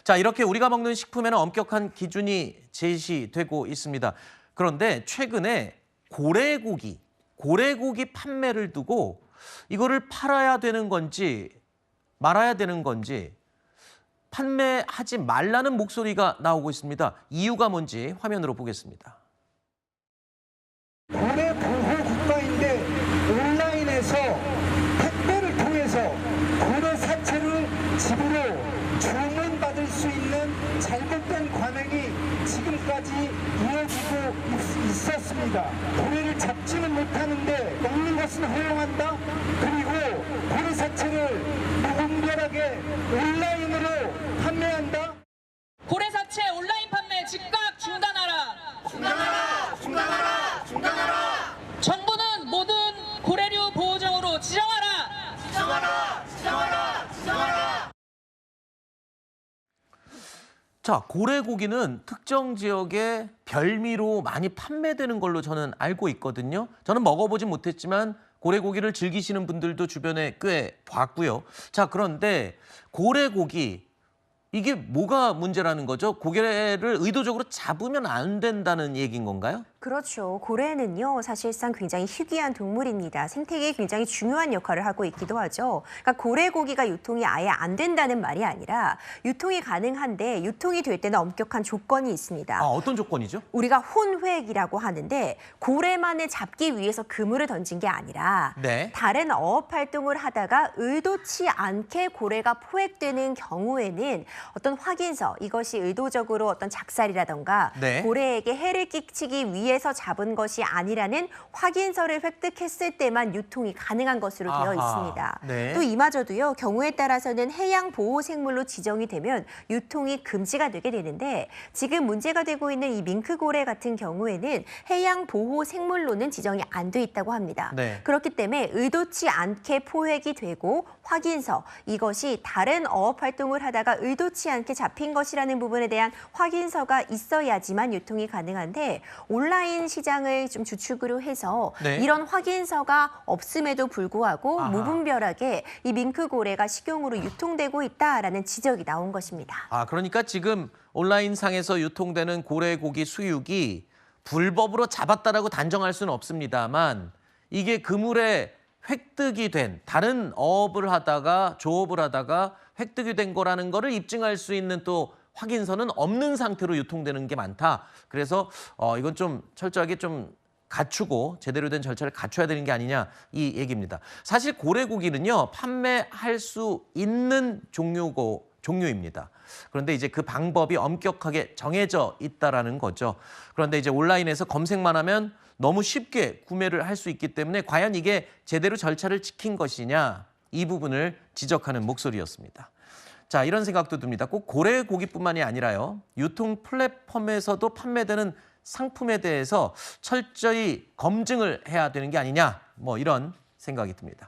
자, 이렇게 우리가 먹는 식품에는 엄격한 기준이 제시되고 있습니다. 그런데 최근에 고래고기 판매를 두고 이거를 팔아야 되는 건지 말아야 되는 건지 판매하지 말라는 목소리가 나오고 있습니다. 이유가 뭔지 화면으로 보겠습니다. 고래 보호 국가인데 온라인에서 택배를 통해서 고래 사체를 집으로 주문받을 수 있는 잘못된 관행이 지금까지 이어지고 있었습니다. 고래를 잡지는 못하는데 먹는 것은 허용한다. 그리고 고래 사체를 무분별하게 온라인으로 판매한다. 고래 사체 온라인 판매 즉각 중단하라. 중단하라. 정부는 모든 고래류 보호종으로 지정하라. 자, 고래고기는 특정 지역의 별미로 많이 판매되는 걸로 저는 알고 있거든요. 저는 먹어보진 못했지만 고래고기를 즐기시는 분들도 주변에 꽤 봤고요. 자, 그런데 고래고기, 이게 뭐가 문제라는 거죠? 고래를 의도적으로 잡으면 안 된다는 얘기인 건가요? 그렇죠. 고래는요, 사실상 굉장히 희귀한 동물입니다. 생태계에 굉장히 중요한 역할을 하고 있기도 하죠. 그러니까 고래고기가 유통이 아예 안 된다는 말이 아니라 유통이 가능한데 유통이 될 때는 엄격한 조건이 있습니다. 아, 어떤 조건이죠? 우리가 혼획이라고 하는데 고래만을 잡기 위해서 그물을 던진 게 아니라 네. 다른 어업 활동을 하다가 의도치 않게 고래가 포획되는 경우에는 어떤 확인서, 이것이 의도적으로 어떤 작살이라던가 네. 고래에게 해를 끼치기 위해서 잡은 것이 아니라는 확인서를 획득했을 때만 유통이 가능한 것으로 되어 아하. 있습니다. 네. 또 이마저도요, 경우에 따라서는 해양 보호 생물로 지정이 되면 유통이 금지가 되게 되는데 지금 문제가 되고 있는 이 밍크고래 같은 경우에는 해양 보호 생물로는 지정이 안 돼 있다고 합니다. 네. 그렇기 때문에 의도치 않게 포획이 되고 확인서, 이것이 다른 어업 활동을 하다가 의도치 않게 잡힌 것이라는 부분에 대한 확인서가 있어야지만 유통이 가능한데 온라인 시장을 좀 주축으로 해서 네. 이런 확인서가 없음에도 불구하고 아하. 무분별하게 이 밍크고래가 식용으로 유통되고 있다라는 지적이 나온 것입니다. 아, 그러니까 지금 온라인상에서 유통되는 고래고기 수육이 불법으로 잡았다라고 단정할 수는 없습니다만 이게 그물에 획득이 된, 다른 어업을 하다가 조업을 하다가 획득이 된 거라는 거를 입증할 수 있는 또 확인서는 없는 상태로 유통되는 게 많다. 그래서 이건 좀 철저하게 좀 갖추고 제대로 된 절차를 갖춰야 되는 게 아니냐, 이 얘기입니다. 사실 고래고기는요, 판매할 수 있는 종류입니다. 그런데 이제 그 방법이 엄격하게 정해져 있다라는 거죠. 그런데 이제 온라인에서 검색만 하면 너무 쉽게 구매를 할 수 있기 때문에 과연 이게 제대로 절차를 지킨 것이냐, 이 부분을 지적하는 목소리였습니다. 자, 이런 생각도 듭니다. 꼭 고래고기뿐만이 아니라요, 유통 플랫폼에서도 판매되는 상품에 대해서 철저히 검증을 해야 되는 게 아니냐, 뭐 이런 생각이 듭니다.